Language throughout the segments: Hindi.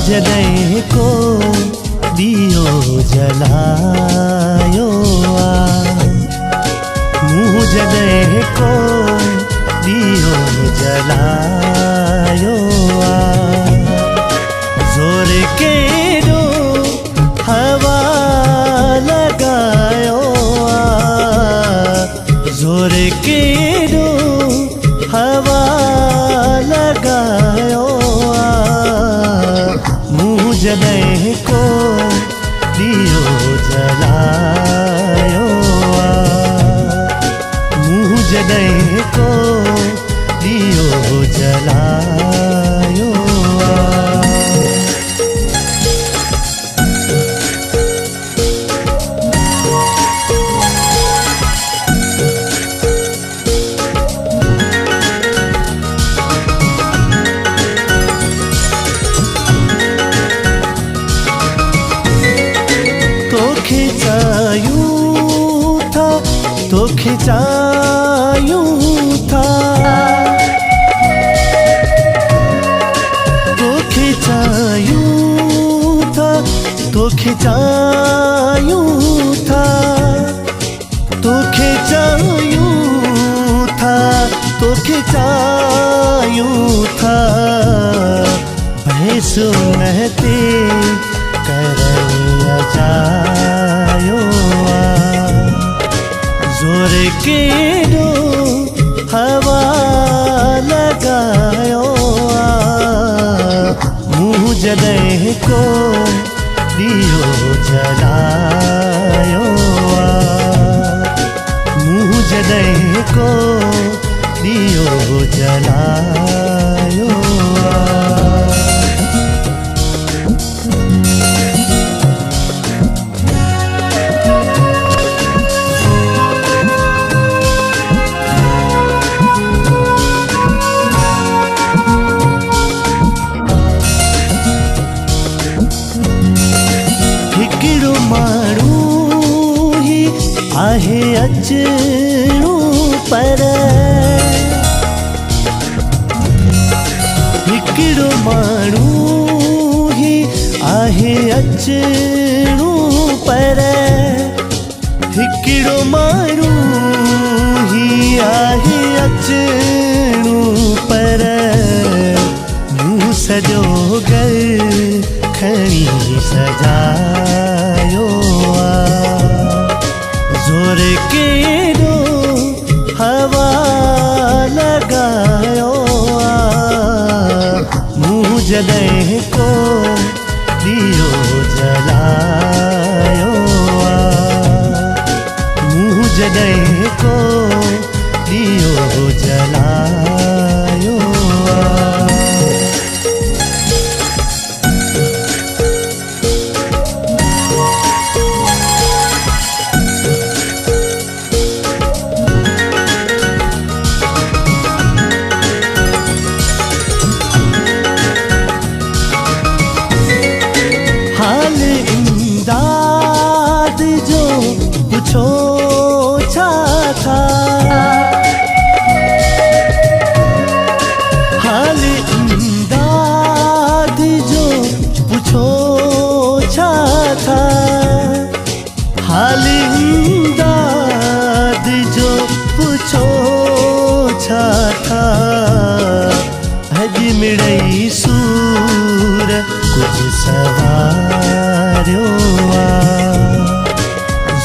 जॾहिं को ॾीओ जलायो मूं जॾहिं को ॾीओ जलायो ज़ोर केॾो हवा लॻायो ज़ोर केॾो हवा लॻायो मूं जॾहिं को ॾीओ जलायो मूं जॾहिं को ॾीओ जलायो तोखे चाहियूं था तोखे चाहियूं था तोखे चाहियूं था तोखे चाहियूं था तोखे चाहियूं था भैंस नहते करया जायो ज़ोर केॾो हवा लॻायो मूं जॾहिं को ॾीओ जलायो मूं जॾहिं को ॾीओ जलायो हिकिड़ो माण्हू ही आहे अचणो पर हिकिड़ो माण्हू ही आहे अचणो पर हिकिड़ो माण्हू ही आहे अचणो पर मूं सॼो घर खणी सजायो ज़ोर केॾो हवा लॻायो मूं जॾहिं को ॾीओ जलायो मूं जॾहिं को ॾीओ जलायो हाल इमदाद जो पुछो छा था हाल इमदाद जो पुछो छा था हाल इमदाद जो पुछो छा था अॼु मिड़ई सूर कुझु सवारियो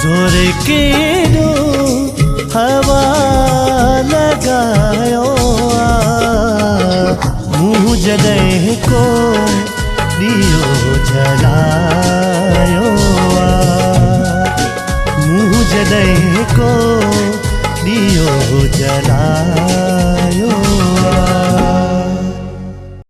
ज़ोर केॾो हवा लॻायो मूं जॾहिं को ॾीओ जलायो मूं जॾहिं को ॾीओ जलायो